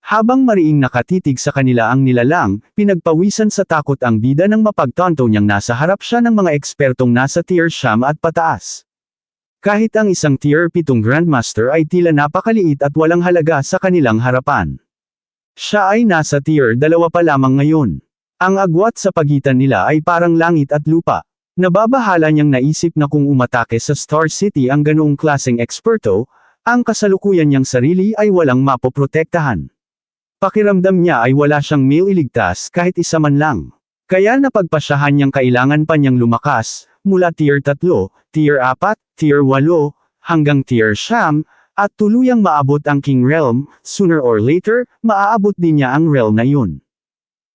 Habang mariing nakatitig sa kanila ang nilalang, pinagpawisan sa takot ang bida nang mapagtanto niyang nasa harap siya ng mga ekspertong nasa tier 9 at pataas. Kahit ang isang tier 7 Grandmaster ay tila napakaliit at walang halaga sa kanilang harapan. Siya ay nasa tier 2 pa lamang ngayon. Ang agwat sa pagitan nila ay parang langit at lupa. Nababahala niyang naisip na kung umatake sa Star City ang ganoong klaseng eksperto, ang kasalukuyan niyang sarili ay walang mapoprotektahan. Pakiramdam niya ay wala siyang mailigtas kahit isa man lang. Kaya napagpasyahan niyang kailangan pa niyang lumakas, mula tier 3, tier 4, tier 8, hanggang tier 9, at tuluyang maabot ang King Realm. Sooner or later, maaabot din niya ang realm na yun.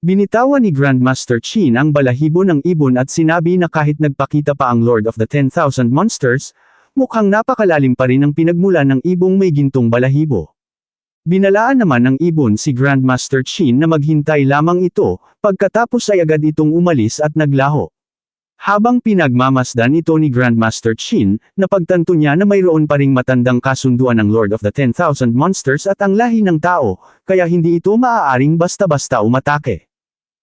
Binitawan ni Grandmaster Qin ang balahibo ng ibon at sinabi na kahit nagpakita pa ang Lord of the 10,000 Monsters, mukhang napakalalim pa rin ang pinagmulan ng ibong may gintong balahibo. Binalaan naman ng ibon si Grandmaster Qin na maghintay lamang ito, pagkatapos ay agad itong umalis at naglaho. Habang pinagmamasdan ito ni Grandmaster Qin, napagtanto niya na mayroon pa ring matandang kasunduan ng Lord of the 10,000 Monsters at ang lahi ng tao, kaya hindi ito maaaring basta-basta umatake.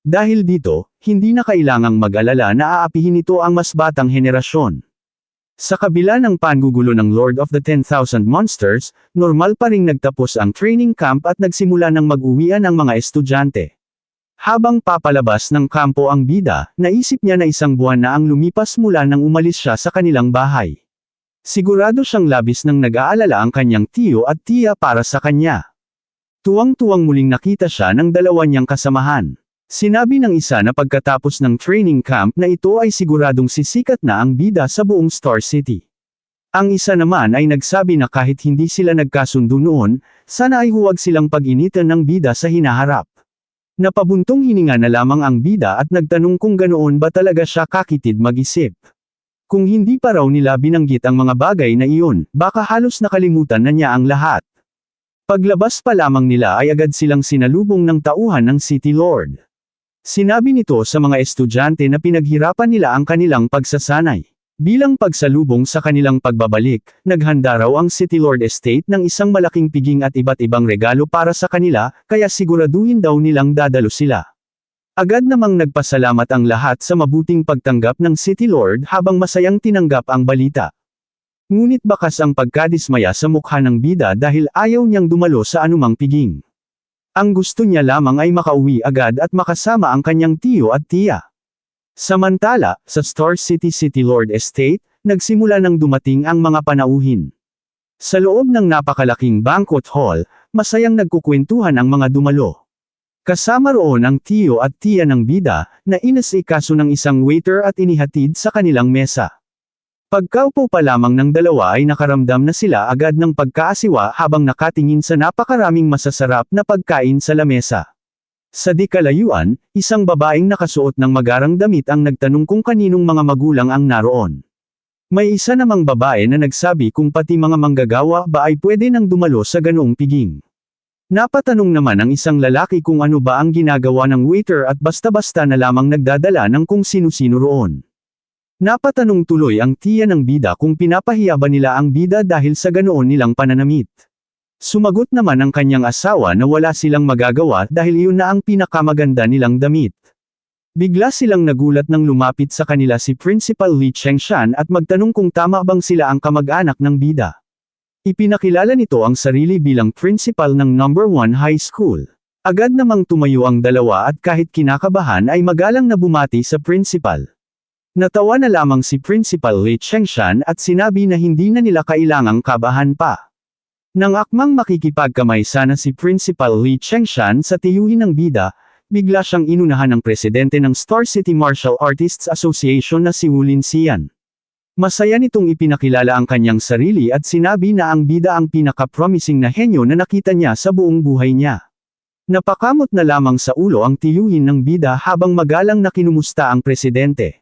Dahil dito, hindi na kailangang mag-alala na aapihin ito ang mas batang henerasyon. Sa kabila ng pangugulo ng Lord of the 10,000 Monsters, normal pa ring nagtapos ang training camp at nagsimula ng mag-uwian ang mga estudyante. Habang papalabas ng kampo ang bida, naisip niya na isang buwan na ang lumipas mula nang umalis siya sa kanilang bahay. Sigurado siyang labis nang nag-aalala ang kanyang tiyo at tiya para sa kanya. Tuwang-tuwang muling nakita siya ng dalawa niyang kasamahan. Sinabi ng isa na pagkatapos ng training camp na ito ay siguradong sisikat na ang bida sa buong Star City. Ang isa naman ay nagsabi na kahit hindi sila nagkasundo noon, sana ay huwag silang pag-initan ng bida sa hinaharap. Napabuntong hininga na lamang ang bida at nagtanong kung ganoon ba talaga siya kakitid mag-isip. Kung hindi pa raw nila binanggit ang mga bagay na iyon, baka halos nakalimutan na niya ang lahat. Paglabas pa lamang nila ay agad silang sinalubong ng tauhan ng City Lord. Sinabi nito sa mga estudyante na pinaghirapan nila ang kanilang pagsasanay. Bilang pagsalubong sa kanilang pagbabalik, naghanda raw ang City Lord Estate ng isang malaking piging at iba't ibang regalo para sa kanila, kaya siguraduhin daw nilang dadalo sila. Agad namang nagpasalamat ang lahat sa mabuting pagtanggap ng City Lord habang masayang tinanggap ang balita. Ngunit bakas ang pagkadismaya sa mukha ng bida dahil ayaw niyang dumalo sa anumang piging. Ang gusto niya lamang ay makauwi agad at makasama ang kanyang tiyo at tiya. Samantala, sa Star City City Lord Estate, nagsimula nang dumating ang mga panauhin. Sa loob ng napakalaking banquet hall, masayang nagkukwentuhan ang mga dumalo. Kasama roon ang tiyo at tiya ng bida, na inasikaso ng isang waiter at inihatid sa kanilang mesa. Pagkaupo pa lamang ng dalawa ay nakaramdam na sila agad ng pagkaasiwa habang nakatingin sa napakaraming masasarap na pagkain sa lamesa. Sa di kalayuan, isang babaeng nakasuot ng magarang damit ang nagtanong kung kaninong mga magulang ang naroon. May isa namang babae na nagsabi kung pati mga manggagawa ba ay pwede nang dumalo sa ganoong piging. Napatanong naman ang isang lalaki kung ano ba ang ginagawa ng waiter at basta-basta na lamang nagdadala ng kung sino-sino roon. Napatanong tuloy ang tiya ng bida kung pinapahiya ba nila ang bida dahil sa ganoon nilang pananamit. Sumagot naman ang kanyang asawa na wala silang magagawa dahil iyon na ang pinakamaganda nilang damit. Bigla silang nagulat nang lumapit sa kanila si Principal Li Chengshan at magtanong kung tama bang sila ang kamag-anak ng bida. Ipinakilala nito ang sarili bilang principal ng No. 1 High School. Agad namang tumayo ang dalawa at kahit kinakabahan ay magalang na bumati sa principal. Natawa na lamang si Principal Li Chengshan at sinabi na hindi na nila kailangang kabahan pa. Nang akmang makikipagkamay sana si Principal Li Chengshan sa tiyuhin ng bida, bigla siyang inunahan ng presidente ng Star City Martial Artists Association na si Wu Linxian. Masaya nitong ipinakilala ang kanyang sarili at sinabi na ang bida ang pinaka-promising na henyo na nakita niya sa buong buhay niya. Napakamot na lamang sa ulo ang tiyuhin ng bida habang magalang na kinumusta ang presidente.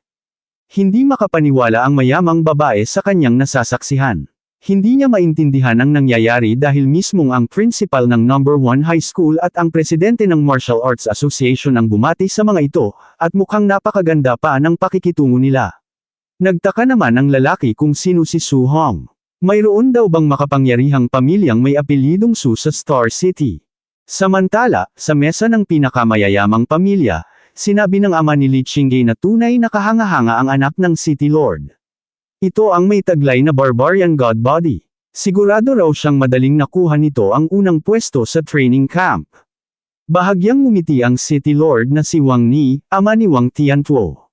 Hindi makapaniwala ang mayamang babae sa kanyang nasasaksihan. Hindi niya maintindihan ang nangyayari dahil mismong ang principal ng No. 1 High School at ang presidente ng Martial Arts Association ang bumati sa mga ito, at mukhang napakaganda pa ng pakikitungo nila. Nagtaka naman ang lalaki kung sino si Su Hong. Mayroon daw bang makapangyarihang pamilyang may apelyidong Su sa Star City? Samantala, sa mesa ng pinakamayayamang pamilya, sinabi ng ama ni Li Qingge na tunay na kahanga-hanga ang anak ng City Lord. Ito ang may taglay na Barbarian God Body. Sigurado raw siyang madaling nakuha nito ang unang pwesto sa training camp. Bahagyang ngumiti ang City Lord na si Wang Ni, ama ni Wang Tiantuo.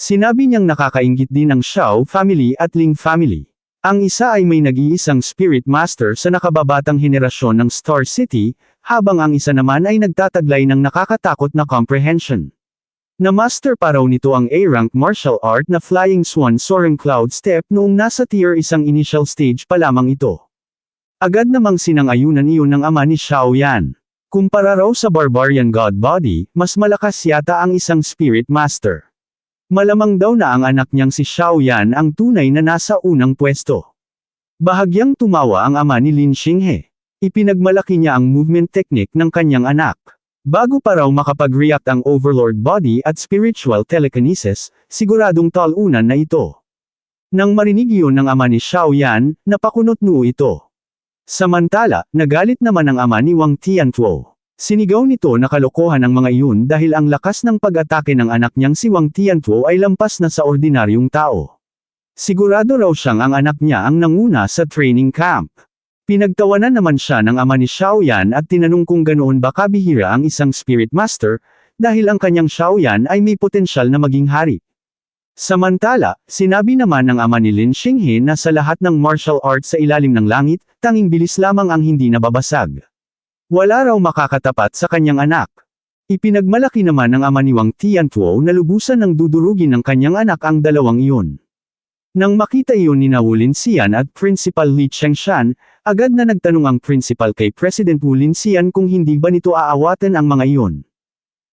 Sinabi niyang nakakainggit din ang Xiao family at Ling family. Ang isa ay may nag-iisang Spirit Master sa nakababatang henerasyon ng Star City, habang ang isa naman ay nagtataglay ng nakakatakot na comprehension. Na-master pa raw nito ang A-rank martial art na Flying Swan Soaring Cloud Step noong nasa tier isang initial stage pa lamang ito. Agad namang sinang-ayunan iyon ng ama ni Xiao Yan. Kumpara raw sa Barbarian God Body, mas malakas yata ang isang Spirit Master. Malamang daw na ang anak niyang si Xiao Yan ang tunay na nasa unang pwesto. Bahagyang tumawa ang ama ni Lin Xinghe. Ipinagmalaki niya ang movement technique ng kanyang anak. Bago pa raw makapag-react ang Overlord Body at Spiritual Telekinesis, siguradong talunan na ito. Nang marinig iyon ng ama ni Xiao Yan, napakunot-noo ito. Samantala, nagalit naman ang ama ni Wang Tiantuo. Sinigaw nito na kalokohan ang mga iyon dahil ang lakas ng pag-atake ng anak niyang si Wang Tiantuo ay lampas na sa ordinaryong tao. Sigurado raw siyang ang anak niya ang nanguna sa training camp. Pinagtawanan naman siya ng ama ni Xiao Yan at tinanong kung ganoon ba kabihira ang isang Spirit Master, dahil ang kanyang Xiao Yan ay may potensyal na maging hari. Samantala, sinabi naman ng ama ni Lin Xinghe na sa lahat ng martial arts sa ilalim ng langit, tanging bilis lamang ang hindi nababasag. Wala raw makakatapat sa kanyang anak. Ipinagmalaki naman ng ama ni Wang Tiantuo na lubusan ng dudurugin ng kanyang anak ang dalawang iyon. Nang makita iyon ni Wu Linxian at Principal Li Chengshan, agad na nagtanong ang principal kay President Wu Linxian kung hindi ba nito aawatan ang mga iyon.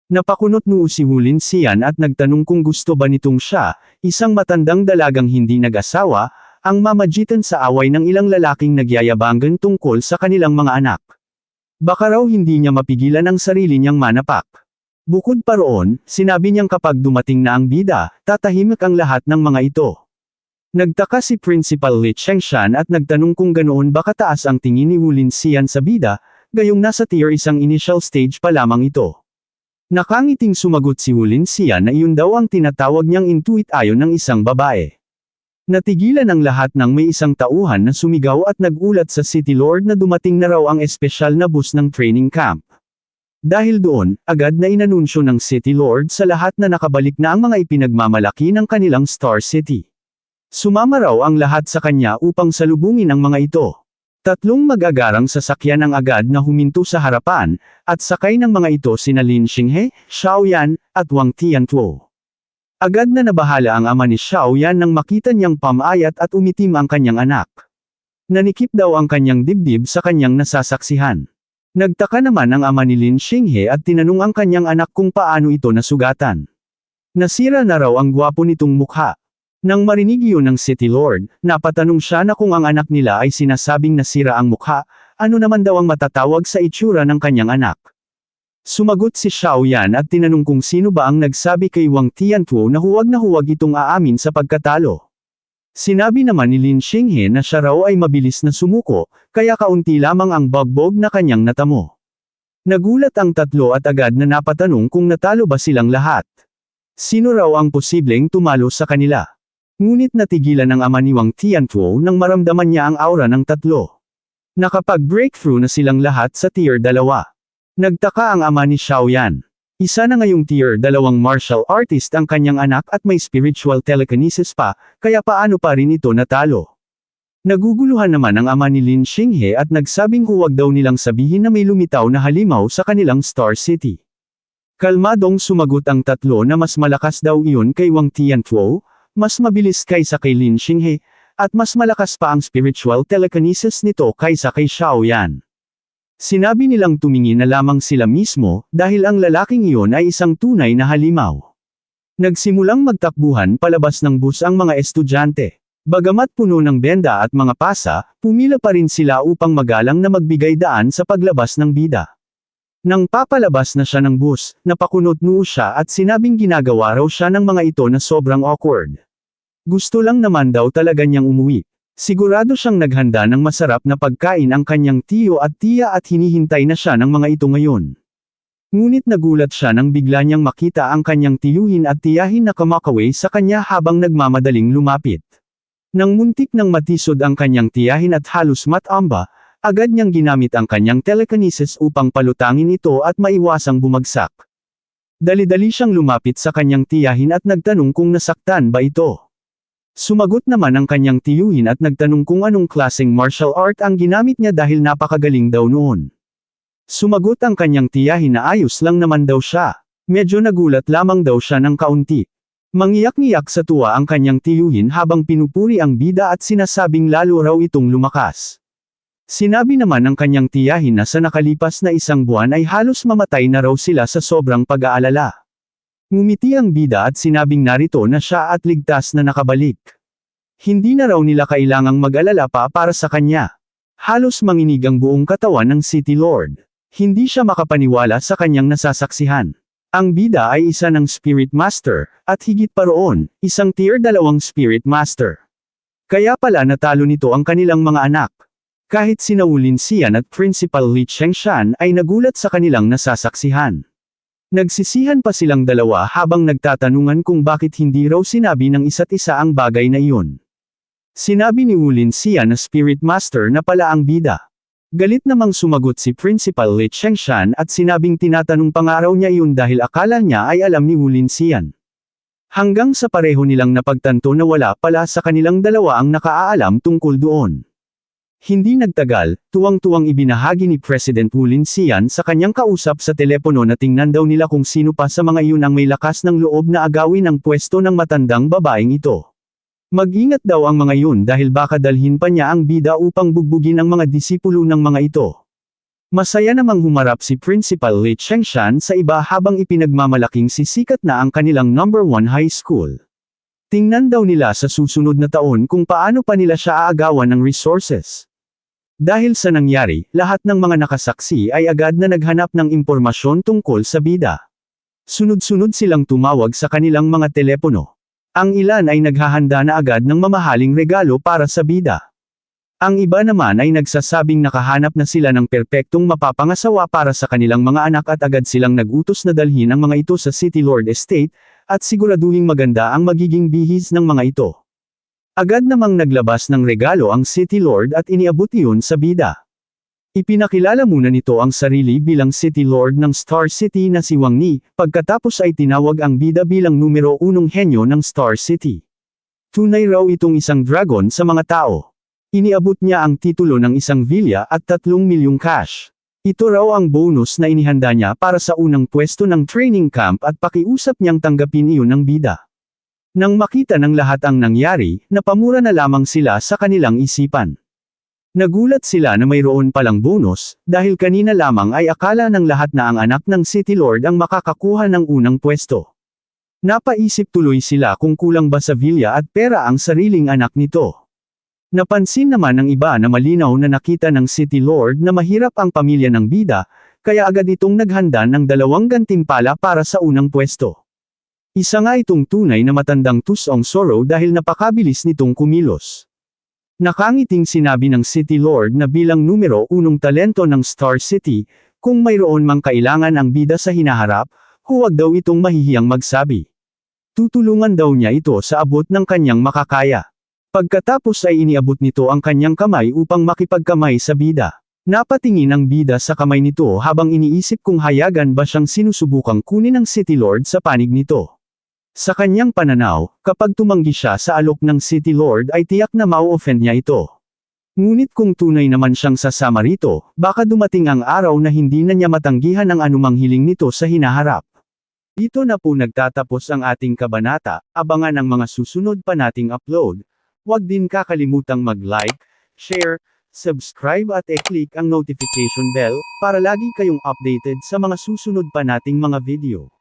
Napakunot-noo si Wu Linxian at nagtanong kung gusto ba nitong siya, isang matandang dalagang hindi nag-asawa, ang mamagitan sa away ng ilang lalaking nagyayabangan tungkol sa kanilang mga anak. Baka raw hindi niya mapigilan ang sarili niyang manapak. Bukod pa roon, sinabi niyang kapag dumating na ang bida, tatahimik ang lahat ng mga ito. Nagtaka si Principal Li Chengshan at nagtanong kung ganoon ba kataas ang tingin ni Wu Linxian sa bida, gayong nasa tier isang initial stage pa lamang ito. Nakangiting sumagot si Wu Linxian na iyon daw ang tinatawag niyang intuit ayon ng isang babae. Natigilan ang lahat nang may isang tauhan na sumigaw at nagulat sa City Lord na dumating na raw ang espesyal na bus ng training camp. Dahil doon, agad na inanunsyo ng City Lord sa lahat na nakabalik na ang mga ipinagmamalaki ng kanilang Star City. Sumama raw ang lahat sa kanya upang salubungin ang mga ito. Tatlong mag-agarang sasakyan ang agad na huminto sa harapan, at sakay ng mga ito sina Lin Xinghe, Xiao Yan, at Wang Tiantuo. Agad na nabahala ang ama ni Xiao Yan nang makita niyang pamayat at umitim ang kanyang anak. Nanikip daw ang kanyang dibdib sa kanyang nasasaksihan. Nagtaka naman ang ama ni Lin Xinghe at tinanong ang kanyang anak kung paano ito nasugatan. Nasira na raw ang gwapo nitong mukha. Nang marinig iyon ng City Lord, napatanong siya na kung ang anak nila ay sinasabing nasira ang mukha, ano naman daw ang matatawag sa itsura ng kanyang anak. Sumagot si Xiao Yan at tinanong kung sino ba ang nagsabi kay Wang Tiantuo na huwag itong aamin sa pagkatalo. Sinabi naman ni Lin Xinghe na siya raw ay mabilis na sumuko, kaya kaunti lamang ang bagbog na kanyang natamo. Nagulat ang tatlo at agad na napatanong kung natalo ba silang lahat. Sino raw ang posibleng tumalo sa kanila? Ngunit natigilan ng ama ni Wang Tiantuo nang maramdaman niya ang aura ng tatlo. Nakapag-breakthrough na silang lahat sa tier 2. Nagtaka ang ama ni Xiao Yan. Isa na ngayong tier 2 martial artist ang kanyang anak at may spiritual telekinesis pa, kaya paano pa rin ito natalo? Naguguluhan naman ang ama ni Lin Xinghe at nagsabing huwag daw nilang sabihin na may lumitaw na halimaw sa kanilang Star City. Kalmadong sumagot ang tatlo na mas malakas daw iyon kay Wang Tiantuo, mas mabilis kaysa kay Lin Xinghe, at mas malakas pa ang spiritual telekinesis nito kaysa kay Xiao Yan. Sinabi nilang tumingin na lamang sila mismo, dahil ang lalaking iyon ay isang tunay na halimaw. Nagsimulang magtakbuhan palabas ng bus ang mga estudyante. Bagamat puno ng benda at mga pasa, pumila pa rin sila upang magalang na magbigay daan sa paglabas ng bida. Nang papalabas na siya ng bus, napakunot-noo siya at sinabing ginagawa raw siya ng mga ito na sobrang awkward. Gusto lang naman daw talaga niyang umuwi. Sigurado siyang naghanda ng masarap na pagkain ang kanyang tiyo at tiya at hinihintay na siya ng mga ito ngayon. Ngunit nagulat siya nang bigla niyang makita ang kanyang tiyuhin at tiyahin na kumakaway sa kanya habang nagmamadaling lumapit. Nang muntik nang matisod ang kanyang tiyahin at halos matamba, agad niyang ginamit ang kanyang telekinesis upang palutangin ito at maiwasang bumagsak. Dali-dali siyang lumapit sa kanyang tiyahin at nagtanong kung nasaktan ba ito. Sumagot naman ang kanyang tiyuhin at nagtanong kung anong klaseng martial art ang ginamit niya dahil napakagaling daw noon. Sumagot ang kanyang tiyahin na ayos lang naman daw siya. Medyo nagulat lamang daw siya ng kaunti. Mangiyak-ngiyak sa tuwa ang kanyang tiyuhin habang pinupuri ang bida at sinasabing lalo raw itong lumakas. Sinabi naman ng kanyang tiyahin na sa nakalipas na isang buwan ay halos mamatay na raw sila sa sobrang pag-aalala. Ngumiti ang bida at sinabing narito na siya at ligtas na nakabalik. Hindi na raw nila kailangang mag-alala pa para sa kanya. Halos manginig ang buong katawan ng City Lord. Hindi siya makapaniwala sa kanyang nasasaksihan. Ang bida ay isa ng Spirit Master, at higit pa roon, isang Tier 2 Spirit Master. Kaya pala natalo nito ang kanilang mga anak. Kahit sina Wu Linxian at Principal Li Chengshan ay nagulat sa kanilang nasasaksihan. Nagsisihan pa silang dalawa habang nagtatanungan kung bakit hindi raw sinabi ng isa't isa ang bagay na iyon. Sinabi ni Wu Linxian na Spirit Master na pala ang bida. Galit namang sumagot si Principal Li Chengshan at sinabing tinatanong pa nga raw niya iyon dahil akala niya ay alam ni Wu Linxian. Hanggang sa pareho nilang napagtanto na wala pala sa kanilang dalawa ang nakaalam tungkol doon. Hindi nagtagal, tuwang-tuwang ibinahagi ni President Wu Linxian sa kanyang kausap sa telepono na tingnan daw nila kung sino pa sa mga iyon ang may lakas ng loob na agawin ang pwesto ng matandang babaeng ito. Mag-ingat daw ang mga iyon dahil baka dalhin pa niya ang bida upang bugbugin ang mga disipulo ng mga ito. Masaya namang humarap si Principal Li Chengshan sa iba habang ipinagmamalaking sisikat na ang kanilang number 1 high school. Tingnan daw nila sa susunod na taon kung paano pa nila siya aagawan ng resources. Dahil sa nangyari, lahat ng mga nakasaksi ay agad na naghanap ng impormasyon tungkol sa bida. Sunod-sunod silang tumawag sa kanilang mga telepono. Ang ilan ay naghahanda na agad ng mamahaling regalo para sa bida. Ang iba naman ay nagsasabing nakahanap na sila ng perpektong mapapangasawa para sa kanilang mga anak at agad silang nagutos na dalhin ang mga ito sa City Lord Estate, at siguraduhing maganda ang magiging bihis ng mga ito. Agad namang naglabas ng regalo ang City Lord at iniabot iyon sa bida. Ipinakilala muna nito ang sarili bilang City Lord ng Star City na si Wang Ni, pagkatapos ay tinawag ang bida bilang numero 1 henyo ng Star City. Tunay raw itong isang dragon sa mga tao. Iniabot niya ang titulo ng isang villa at 3 milyong cash. Ito raw ang bonus na inihanda niya para sa unang pwesto ng training camp at pakiusap niyang tanggapin iyon ng bida. Nang makita ng lahat ang nangyari, napamura na lamang sila sa kanilang isipan. Nagulat sila na mayroon palang bonus, dahil kanina lamang ay akala ng lahat na ang anak ng City Lord ang makakakuha ng unang pwesto. Napaisip tuloy sila kung kulang ba sa villa at pera ang sariling anak nito. Napansin naman ng iba na malinaw na nakita ng City Lord na mahirap ang pamilya ng bida, kaya agad itong naghanda ng 2 gantimpala para sa unang pwesto. Isa nga itong tunay na matandang tusong Soro dahil napakabilis nitong kumilos. Nakangiting sinabi ng City Lord na bilang numero 1 talento ng Star City, kung mayroon mang kailangan ang bida sa hinaharap, huwag daw itong mahihiyang magsabi. Tutulungan daw niya ito sa abot ng kanyang makakaya. Pagkatapos ay iniabot nito ang kanyang kamay upang makipagkamay sa bida. Napatingin ang bida sa kamay nito habang iniisip kung hayagan ba siyang sinusubukang kunin ng City Lord sa panig nito. Sa kanyang pananaw, kapag tumanggi siya sa alok ng City Lord ay tiyak na mau-offend niya ito. Ngunit kung tunay naman siyang sasama rito, baka dumating ang araw na hindi na niya matanggihan ang anumang hiling nito sa hinaharap. Dito na po nagtatapos ang ating kabanata, abangan ang mga susunod pa nating upload. Huwag din kakalimutang mag-like, share, subscribe at i-click ang notification bell, para lagi kayong updated sa mga susunod pa nating mga video.